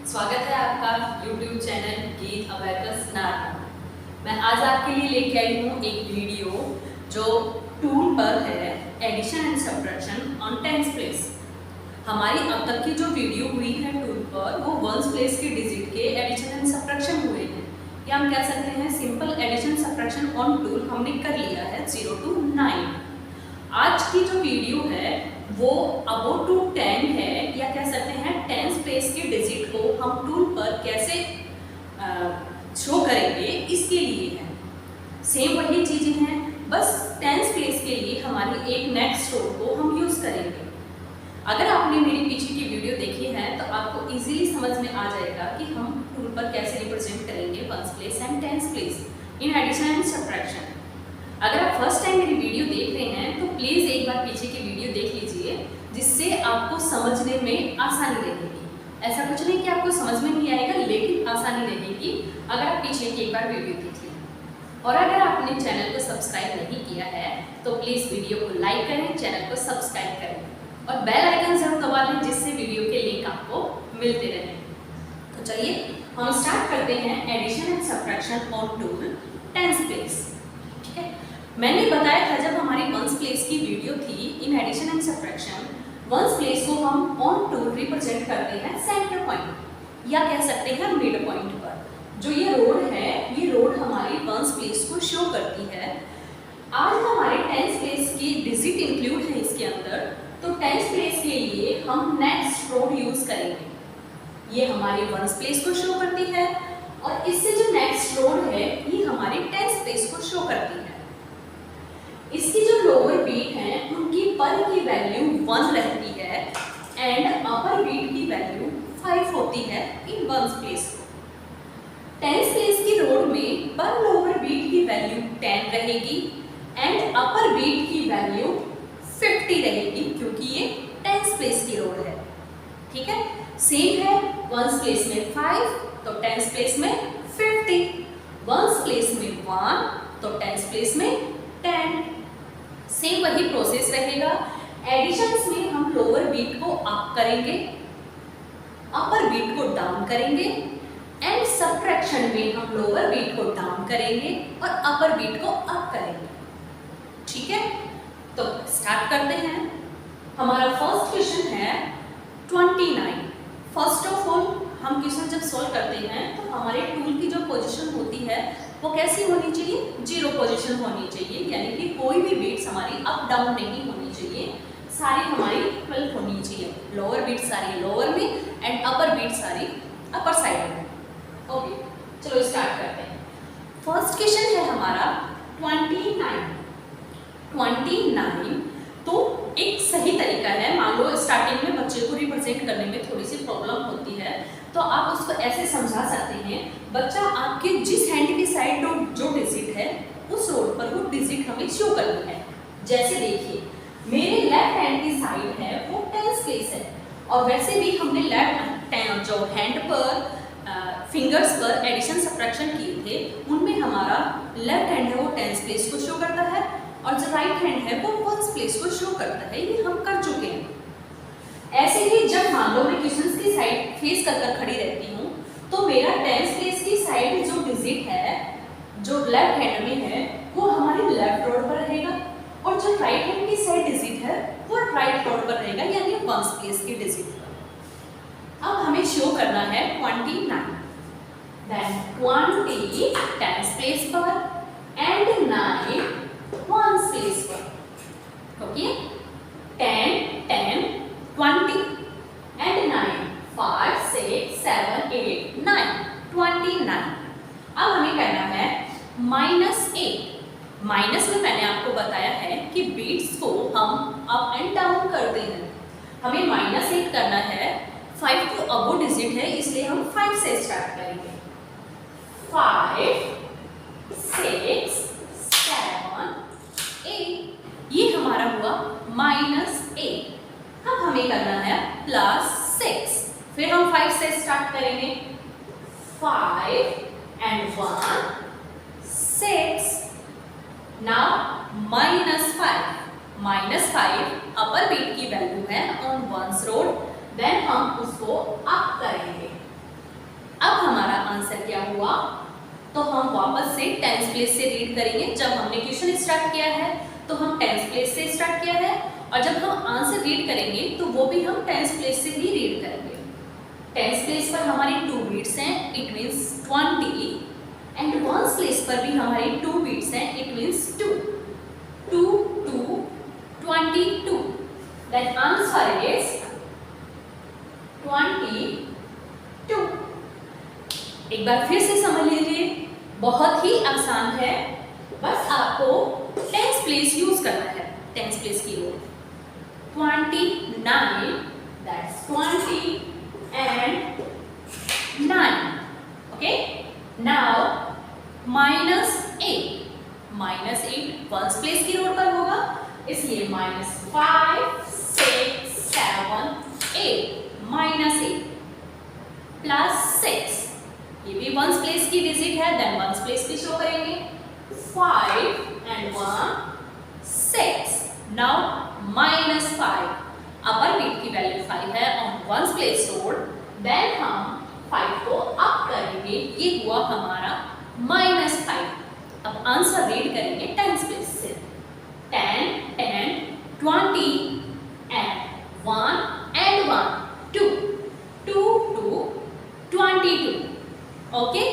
स्वागत है आपका YouTube चैनल गीत अबैकस नार। मैं आज आपके लिए लेके आई हूँ एक वीडियो जो टूल पर है addition and subtraction on tens place. हमारी अब तक की जो वीडियो हुई है टूल पर वो वंस प्लेस के डिजिट के एडिशन एंड सब्ट्रैक्शन हुए हैं, या हम कह सकते हैं simple addition subtraction on tool हमने कर लिया है 0 to 9। आज की जो वीडियो है वो अबोव टू 10 है, या कह सकते हैं टेंस प्लेस के डिजिट को हम टूल पर कैसे शो करेंगे इसके लिए है। सेम वही चीजें हैं, बस टेंस प्लेस के लिए हमारी एक नेक्स्ट रो को हम यूज करेंगे। अगर आपने मेरी पीछे की वीडियो देखी है तो आपको इजीली समझ में आ जाएगा कि हम टूल पर कैसे रिप्रेजेंट करेंगे ones place and tens place in addition and subtraction. अगर आप फर्स्ट टाइम मेरी वीडियो देख रहे हैं तो प्लीज़ एक बार पीछे की वीडियो देख लीजिए, जिससे आपको समझने में आसानी रहेगी। ऐसा कुछ नहीं कि आपको समझ में नहीं आएगा, लेकिन आसानी रहेगी अगर आप पीछे की एक बार वीडियो देख लें। और अगर आपने चैनल को सब्सक्राइब नहीं किया है तो प्लीज़ वीडियो को लाइक करें, चैनल को सब्सक्राइब करें और बेल आइकन जरूर दबा लें, जिससे वीडियो के लिंक आपको मिलते रहें। तो चलिए हम स्टार्ट करते हैं addition and subtraction on tool tens place. ठीक है, मैंने बताया था जब हमारी वंस प्लेस की वीडियो थी in addition and subtraction, ones place को हम ऑन टूल रिप्रेजेंट करते हैं सेंटर पॉइंट या कह सकते हैं मिड पॉइंट पर। जो ये रोड है, ये रोड हमारी वंस प्लेस को शो करती है। आज हमारे टेंस प्लेस की डिजिट इंक्लूड है इसके अंदर, तो टेंस प्लेस के लिए हम नेक्स्ट रोड यूज करेंगे। ये हमारी वंस प्लेस को शो करती है और इससे जो नेक्स्ट रोड है ये हमारी टेंस प्लेस को शो करती है। इसकी जो लोअर बीट है उनकी पर की वैल्यू 1 रहती है एंड अपर बीट की वैल्यू 5 होती है इन वंस प्लेस को। टेंस प्लेस की रोड में पर लोअर बीट की वैल्यू 10 रहेगी एंड अपर बीट की वैल्यू 50 रहेगी, क्योंकि ये टेंस प्लेस की रोड है। ठीक है, सेम है वंस प्लेस में 5 तो टेंस प्लेस में 50, वंस प्लेस में 1 तो टेंस प्लेस में 10। सेम वही प्रोसेस रहेगा। एडिशंस में हम लोअर बीट को अप करेंगे, अपर बीट को डाउन करेंगे एंड सब्ट्रैक्शन में हम लोअर बीट को डाउन करेंगे और अपर बीट को अप करेंगे। ठीक है, तो स्टार्ट करते हैं। हमारा फर्स्ट क्वेश्चन है 29। फर्स्ट ऑफ ऑल हम क्वेश्चन जब सॉल्व करते हैं तो हमारे टूल की जो पोजीशन होती है वो कैसी होनी चाहिए, 0 पोजीशन होनी चाहिए, यानी कि कोई भी बीट्स हमारी अप डाउन नहीं होनी चाहिए, सारी हमारी इक्वल होनी चाहिए। लोअर बीट सारी लोअर में एंड अपर बीट सारी अपर साइड में। ओके, चलो स्टार्ट करते हैं। फर्स्ट क्वेश्चन है हमारा 29। तो एक सही तरीका है, मान लो स्टार्टिंग में बच्चे को रिप्रेजेंट करने में थोड़ी सी प्रॉब्लम होती है तो आप उसको ऐसे समझा सकते हैं, बच्चा आपके जिस हैंड की साइड जो डिजिट है उस रोड पर वो डिजिट हमें शो करनी है। जैसे देखिए मेरे लेफ्ट हैंड की साइड है वो टेंस प्लेस है, और वैसे भी हमने लेफ्ट जो हैंड पर फिंगर्स पर एडिशन सब्ट्रैक्शन किए थे उनमें हमारा लेफ्ट हैंड है वो टेंस प्लेस को शो करता है और जो राइट हैंड है वो वंस प्लेस को शो करता है। ये हम कर चुके हैं। ऐसे ही जब मान लो मैं क्वेश्चंस की साइड फेस कर खड़ी रहती हूँ तो मेरा टेंस प्लेस की साइड जो डिजिट है जो लेफ्ट हैंड में है वो हमारी लेफ्ट रोड पर रहेगा और जो राइट हैंड की साइड डिजिट है वो राइट रोड पर रहेगा, यानी वंस प्लेस की डिजिट पर। अब हमें शो करना है 29, देन 20 टेंस प्लेस पर एंड 9 वंस प्लेस पर। Okay, 10 10 20 and 9 5 6 7 8 9 29। अब हमें करना है -8। माइनस में मैंने आपको बताया है कि बीट्स को हम अप एंड डाउन करते हैं। हमें -8 करना है, 5 तो अबो डिजिट है इसलिए हम 5 से स्टार्ट करेंगे। 5 6 7 8, ये हमारा हुआ -8। अब हमें करना है +6, फिर हम 5 से स्टार्ट करेंगे। 5 एंड 1 6, नाउ -5 अपर बीट की वैल्यू है ऑन वंस रोड, देन हम उसको अप करेंगे। हुआ तो हम वापस से टेंस प्लेस से रीड करेंगे। जब हमने क्वेश्चन स्टार्ट किया है तो हम टेंस प्लेस से स्टार्ट किया है, और जब हम आंसर रीड करेंगे तो वो भी हम टेंस प्लेस से ही रीड करेंगे। टेंस प्लेस पर हमारी 2 बीट्स हैं, it means 20, and ones place पर भी हमारी 2 बीट्स हैं, it means 2 2 2 22। Then answer is 22। एक बार फिर से समझ लीजिए, बहुत ही आसान है, बस आपको टेंस प्लेस यूज करना है। टेंस प्लेस की ओर 29, that's 20 and 9, okay? Now -8, -8 once place की रोड पर होगा, इसलिए -5 6 7 8 -8 +6, ये भी वंस प्लेस की डिजिट है, देन वंस प्लेस भी शो करेंगे 5 and 1 6। नाउ -5, अपर बीट की वैल्यू 5 है on ones place rod, then हम 5 को अप करेंगे, ये हुआ हमारा -5। अब आंसर रीड करेंगे टेंस प्लेस से, 10 10 20 and 1 and 1 2 2 2 22। ओके,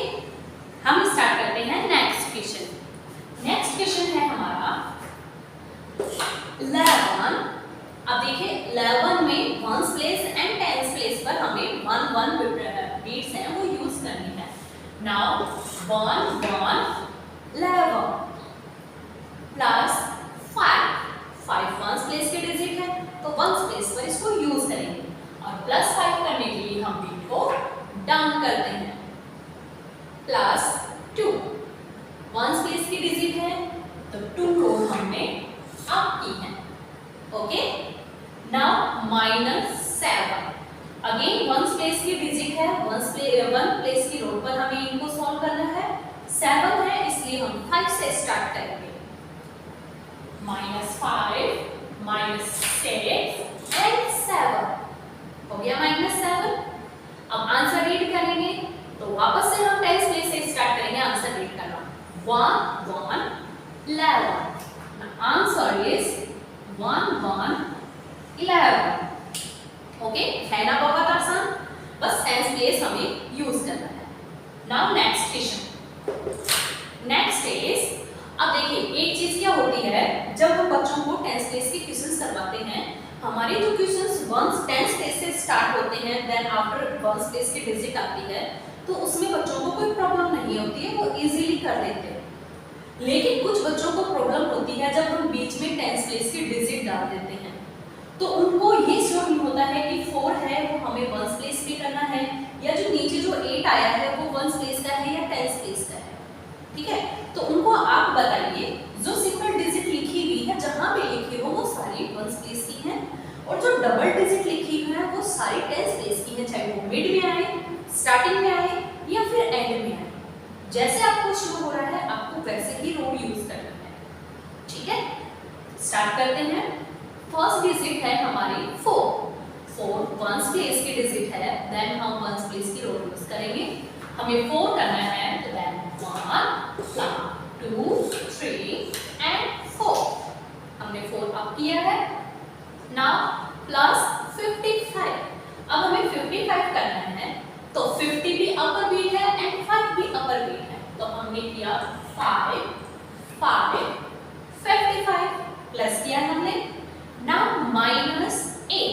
हम स्टार्ट करते हैं नेक्स्ट क्वेश्चन। नेक्स्ट क्वेश्चन है हमारा 11। अब देखिए 11 में once place and tens place पर हमें 1 बीट्स हैं वो यूज करनी है। नाउ 1 1 11 प्लस 5 वंस प्लेस के डिजिट है तो वंस प्लेस पर इसको यूज करेंगे, और +5 करने के लिए हम बीट को डाउन करते हैं। +2 वंस प्लेस की डिजिट है तो 2 को हमने अप की है। Okay, now -7, again once place की डिजिट है, वन प्लेस की रोड पर हमें इनको सॉल्व करना है। 7 है इसलिए हम 5 से स्टार्ट करेंगे, -5 -6 and 7 हो गया -7। अब आंसर रीड करेंगे तो वापस से हम टेंस प्लेस से स्टार्ट करेंगे आंसर रीड करना, 1 1 11। Answer is 1 1 11। ओके, है ना बहुत आसान, बस टेंस प्लेस हमें यूज करना है। Now next question, next is, अब देखिए एक चीज क्या होती है, जब हम बच्चों को टेंस प्लेस के क्वेश्चंस करवाते हैं, हमारे जो क्वेश्चंस वंस टेंस प्लेस से स्टार्ट होते हैं, देन आफ्टर वंस प्लेस की डिजिट आती है, तो उसमें बच्चों को कोई प्रॉब्लम नहीं होती है, वो इजीली कर लेते हैं। लेकिन कुछ बच्चों को प्रॉब्लम होती है जब हम बीच में टेंस प्लेस की डिजिट डाल देते हैं, तो उनको ये श्योर नहीं होता है कि 4 है वो हमें वंस प्लेस पे करना है, या जो नीचे जो 8 आया है वो वंस प्लेस का है या टेंस प्लेस का है। ठीक है, तो उनको आप बताइए जो सिंपल डिजिट लिखी हुई है, जहां पे लिखी हो वो सारी वंस प्लेस की है, और जो डबल डिजिट लिखी हुई है वो सारी टेंस प्लेस की है, चाहे वो मिड में आए, स्टार्टिंग में आए या फिर एंड में आए। जैसे आपको शो हो रहा है आपको वैसे ही रोड यूज करना है। ठीक है, स्टार्ट करते हैं। फर्स्ट डिजिट है हमारी 4 वंस प्लेस की डिजिट है, देन हम वंस प्लेस की रोड यूज करेंगे। हमें 4 करना है तो देन 1 2 3 and 4, हमने 4 अप किया है। नाउ +55, अब हमें 55 करना है, तो 50 भी अपर बीट है एंड 5 भी अपर बीट है, तो हमने किया 5 5 55 प्लस किया हमने। नाउ -8,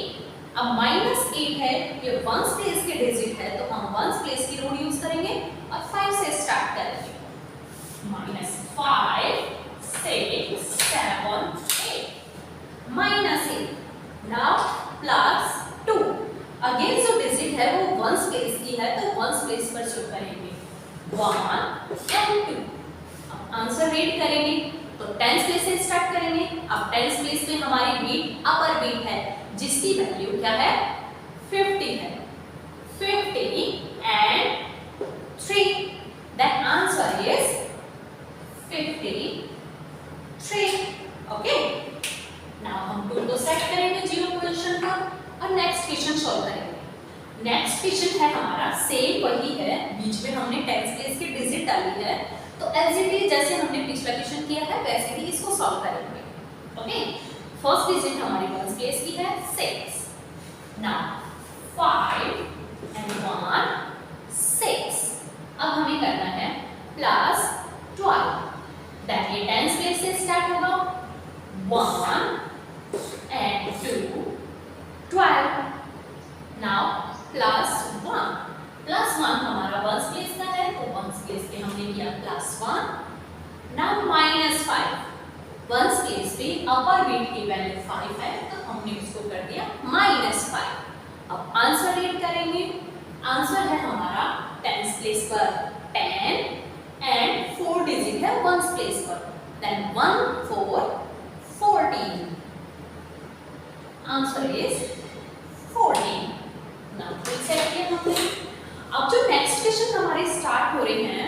अब -8 है, ये वंस प्लेस के डिजिट है, तो हम वंस प्लेस की रोड यूज करेंगे और 5 से स्टार्ट करेंगे, -5 6 7 8 -8। नाउ +2, अगेन जो डिजिट है वो वंस प्लेस की है, तो वंस प्लेस पर शो करेंगे 1 and 2। अब आंसर रीड करेंगे तो टेंस प्लेस से स्टार्ट करेंगे। अब टेंस प्लेस में हमारी बीट अपर बीट है, जिसकी वैल्यू क्या है 50 है, 50 and 3, that answer is 53। Okay, now हम 2 को सेट करेंगे 0 पोजीशन पर और नेक्स्ट क्वेश्चन सॉल्व करेंगे। नेक्स्ट क्वेश्चन है हमारा सेम वही है, बीच में हमने टेंस प्लेस की डिजिट डाली है, तो एज इट इज जैसे हमने पिछला क्वेश्चन किया है वैसे ही इसको सॉल्व करेंगे। ओके, फर्स्ट डिजिट हमारी वंस प्लेस की है 6। Now 5 and 1 6। अब हमें करना है प्लस 12, दैट ये टेंस प्लेस से स्टार्ट होगा 1 and 2 12। नाउ प्लस 1, प्लस 1 हमारा वंस प्लेस का है तो वंस प्लेस पे हमने किया plus 1। Now minus 5, ones place पे अपर बीट की वैल्यू 5 है तो हमने उसको कर दिया माइनस 5। अब आंसर रीड करेंगे, आंसर है हमारा टेंस प्लेस पर 10 एंड 4 डिजिट है वंस प्लेस पर, then 1 4 14, answer is 14। Now set किया हमने। अब जो नेक्स्ट क्वेश्चन हमारे स्टार्ट हो रहे हैं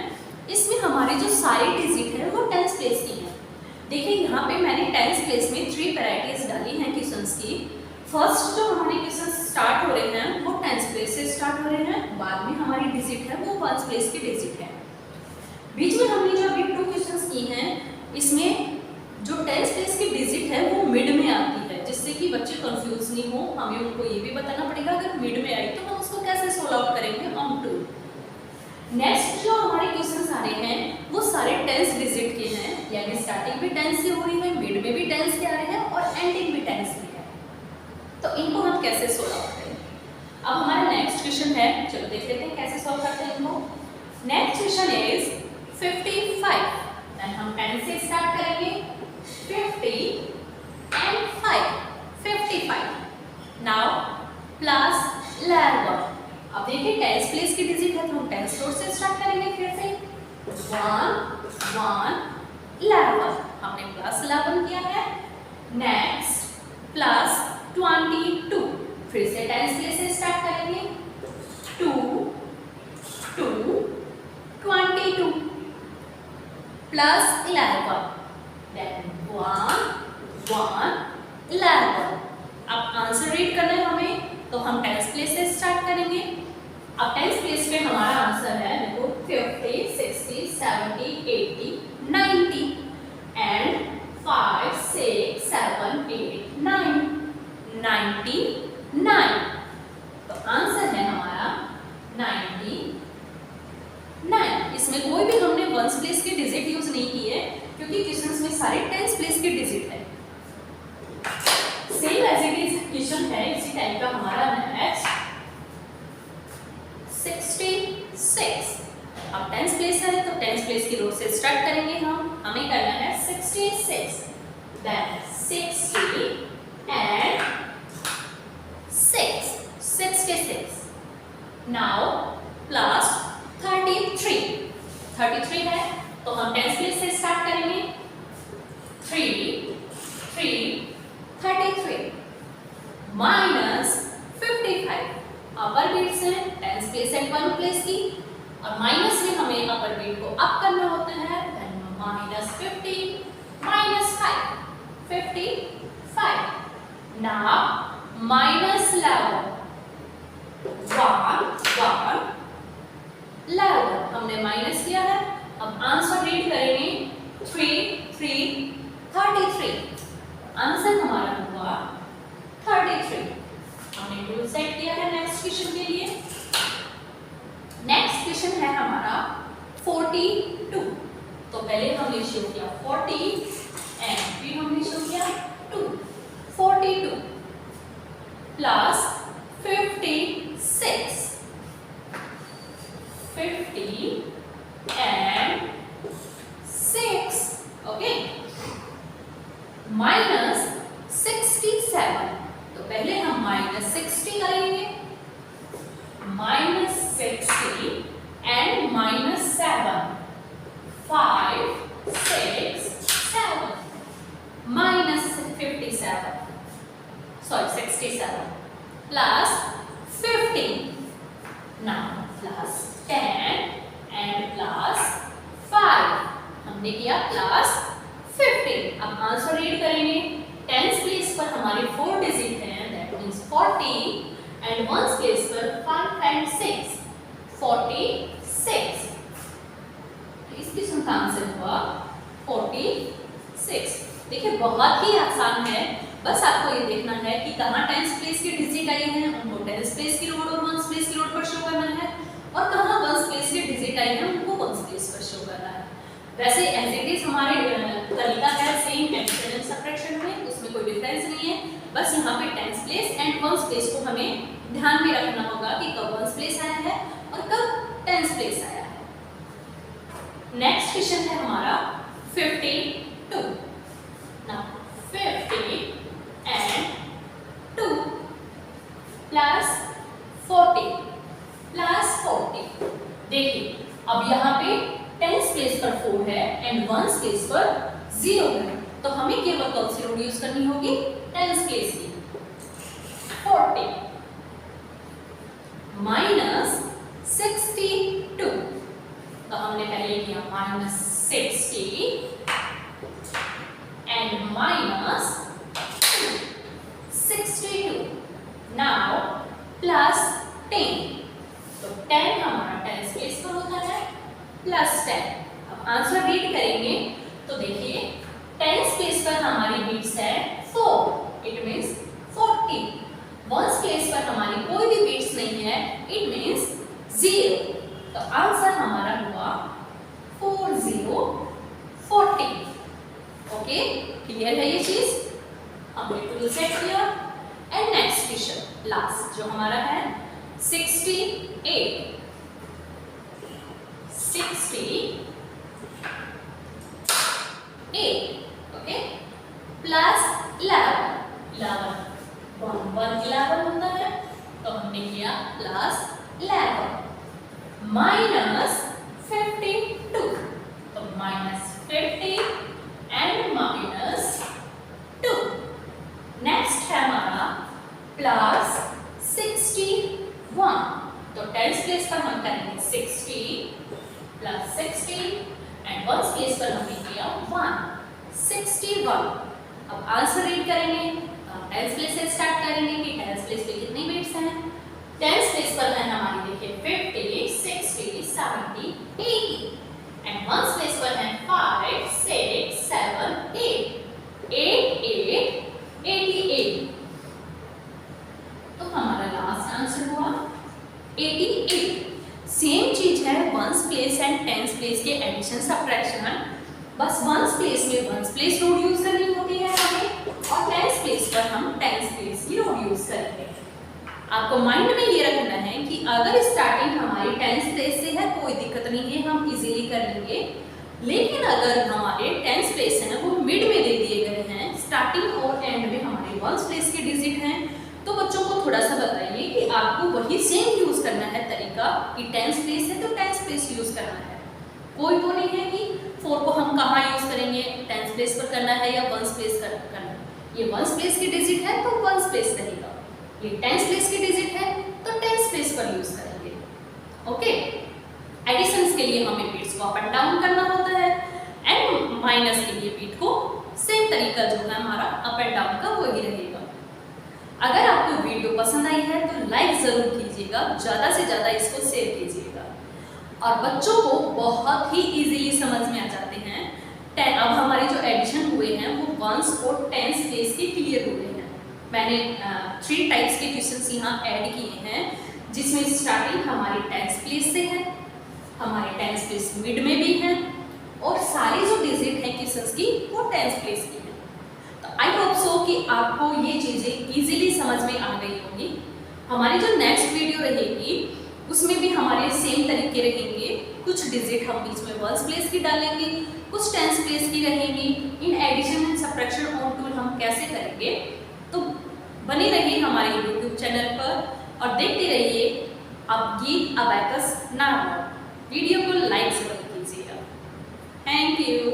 इसमें हमारे जो सारे डिजिट है वो टेंस प्लेस की है। देखिए यहाँ पे मैंने टेंस प्लेस में 3 वैरायटीज डाली हैं क्वेश्चंस की। फर्स्ट जो हमारे क्वेश्चन स्टार्ट हो रहे हैं वो टेंस प्लेस से स्टार्ट हो रहे हैं, बाद में हमारी डिजिट है वो वंस प्लेस की डिजिट है। बीच में हमने जो अभी 2 क्वेश्चंस की हैं इसमें जो टेंस प्लेस की डिजिट है वो मिड में आती है, जिससे कि बच्चे कंफ्यूज नहीं हो। हमें उनको ये भी बताना पड़ेगा अगर मिड में आई तो हम उसको कैसे सोल्व आउट करेंगे ऑन टू। नेक्स्ट जो हमारे क्वेश्चंस आ रहे हैं वो सारे टेंस डिजिट के हैं, यानी स्टार्टिंग भी टेंस से हो रही है, मिड में भी टेंस के आ रहे हैं और एंडिंग भी टेंस के है। तो इनको हम कैसे सोल्व आउट करेंगे। अब हमारा नेक्स्ट क्वेश्चन है, चलो देख लेते हैं कैसे सोल्व करते हैं इनको। नेक्स्ट क्वेश्चन इज 55, देन हम 10 से स्टार्ट करेंगे 50 and 5 55। Now plus 11। अब देखिए टेंस प्लेस की डिजिट है तो हम टेंस फ्लोर से स्टार्ट करेंगे फिर से 1 1 11, हमने प्लस 11 किया है। नेक्स्ट प्लस 22, फिर से टेंस प्लेस से स्टार्ट करेंगे 2 2 22 प्लस 11, देन 1 1 11। अब आंसर रीड करना है हमें तो हम टेंस प्लेस से स्टार्ट करेंगे। अब टेंस प्लेस पे हमारा आंसर है देखो 50 60 70 80 90 एंड 5 6 7 8 9 99। तो आंसर है हमारा 99। इसमें कोई भी हमने वंस प्लेस की डिजिट यूज नहीं की है क्योंकि क्वेश्चंस में सारे टेंस प्लेस की डिजिट है। Same as it is question है इसी टाइप का हमारा नेक्स्ट 66। अब टेंस प्लेस है तो टेंस प्लेस की रो से स्टार्ट करेंगे हम, हमें करना है 66, देन 60 एंड 6 66। नाउ प्लस 33 है तो हम टेंस प्लेस से स्टार्ट करेंगे 3 3 33 माइनस 55। अपर बीट्स हैं tens place and one place की, और माइनस में हमें अपर बीट को अप करना होता है, then minus 50 minus 5 55। Now minus 11 1 11 हमने माइनस किया है। अब आंसर रीड करेंगे 3 3 33, आंसर हमारा हुआ 33। हमने टूल सेट किया है नेक्स्ट क्वेश्चन के लिए। नेक्स्ट क्वेश्चन है हमारा 42। तो पहले हमने शो किया 40 एंड फिर हमने शो किया 2 42 प्लस 56 50 and 6, ओके, माइनस 67। तो पहले हम माइनस 60 करेंगे, minus 60 and minus 7 5 6 7 minus 57 sorry 67 plus 15। Now plus 10 and plus 5 हमने किया प्लस 15। अब आंसर रीड करेंगे। टेंस प्लेस पर हमारी 4 डिजिट हैं, that means 40 and ones place पर 5 46। इस क्वेश्चन का आंसर हुआ 46। देखिए बहुत ही आसान है, बस आपको ये देखना है कि कहाँ टेंस प्लेस के डिजिट आई हैं, उनको टेंस प्लेस की रोड और वंस प्लेस की रोड पर शो करना है, और कहाँ वंस प्लेस के डिजिट आई हैं उनको वंस प्लेस पर शो करना है। वैसे एज इट इज हमारे तरीका है सेम एडिशन एंड सबट्रैक्शन में, उसमें कोई डिफरेंस नहीं है। बस यहाँ पे tens place and ones place को हमें ध्यान में रखना होगा कि कब वंस प्लेस आया है और कब टेंस प्लेस आया है। नेक्स्ट क्वेश्चन है हमारा 52। Now 50 and 2 plus 40 plus 40। देखिए अब यहाँ पे टेंस प्लेस पर 4 है एंड वंस प्लेस पर 0 है, तो हमें केवल कौन सी रोड यूज करनी होगी, टेंस प्लेस की। 40 माइनस 62, तो हमने पहले किया minus 60 and minus 62। Now plus 10, तो 10 हमारा टेंस प्लेस पर होता है प्लस 10। अब आंसर रीड करेंगे तो देखिए टेंस प्लेस पर हमारी बिट्स है 4, इट मीन्स 40। वंस प्लेस पर हमारी कोई भी बिट्स नहीं है, इट मीन्स 0, तो आंसर हमारा हुआ 40। ओके, क्लियर है ये चीज, हमने टू सेट किया। एंड नेक्स्ट क्वेश्चन लास्ट जो हमारा है 68। ओके, प्लस 11 11 होता है, तो हमने किया प्लस 11 माइनस 52, तो माइनस 50 एंड माइनस 2। नेक्स्ट है हमारा प्लस 61, तो टेंस प्लेस पर हम करेंगे 60 प्लस 60 एंड वंस प्लेस पर हमने किया 161। अब आंसर रीड करेंगे, टेंस प्लेस से स्टार्ट करेंगे कि टेंस प्लेस पे कितनी बिट्स हैं। टेंस प्लेस पर है हमारी देखिए 50 60 70 80 एंड वंस प्लेस पर है 5 6 7 8 88। तो हमारा लास्ट आंसर हुआ 88। सेम चीज है ones place and tens place के एडिशन सबट्रैक्शन, बस वंस प्लेस में वंस प्लेस रोड यूज करनी होती है हमें, और टेंस प्लेस पर हम टेंस प्लेस की रोड यूज करेंगे। आपको माइंड में ये रखना है कि अगर स्टार्टिंग हमारी टेंस प्लेस से है कोई दिक्कत नहीं है, हम इजीली कर लेंगे, लेकिन अगर हमारे टेंस प्लेस है वो मिड में दे दिए गए हैं, स्टार्टिंग और एंड में हमारे वंस प्लेस के डिजिट हैं, तो बच्चों को थोड़ा सा बताइए कि आपको वही सेम यूज करना है तरीका कि टेंस प्लेस है तो टेंस प्लेस यूज करना है। कोई तो नहीं है कि 4 को हम कहाँ यूज करेंगे, टेंस प्लेस पर करना है या वंस प्लेस करना है। ये वंस प्लेस की डिजिट है तो वंस प्लेस रहेगा, ये टेंस प्लेस की डिजिट है तो टेंस प्लेस पर यूज करेंगे। ओके, एडिशंस के लिए हमें बिट्स को अप एंड डाउन करना होता है एंड माइनस के लिए बिट को सेम तरीका जो है हमारा अप एंड डाउन का वही रहेगा। अगर आपको वीडियो पसंद आई है तो लाइक जरूर कीजिएगा, ज़्यादा से ज़्यादा इसको शेयर कीजिएगा, और बच्चों को बहुत ही इजीली समझ में आ जाते हैं। अब हमारे जो एडिशन हुए हैं वो वंस और टेंस प्लेस के क्लियर हुए हैं। मैंने 3 टाइप्स के क्वेश्चंस यहाँ ऐड किए हैं, जिसमें स्टार्टिंग हमारी टेंस प्लेस से है, हमारे टेंस प्लेस मिड में भी है, और सारी जो डिजिट है क्वेश्चंस की वो टेंस प्लेस की है। तो आई होप सो कि आपको ये चीज़ें इजीली समझ में आ गई होंगी। हमारी जो नेक्स्ट वीडियो रहेगी उसमें भी हमारे सेम तरीके रहेंगे, कुछ डिजिट हम बीच में वंस प्लेस की डालेंगे, कुछ टेंस प्लेस की रहेंगी। In addition and subtraction on tool हम कैसे करेंगे, तो बने रहिए हमारे YouTube चैनल पर और देखते रहिए अब गीत अबैकस नार्मल। वीडियो को लाइक जरूर कीजिएगा। Thank you.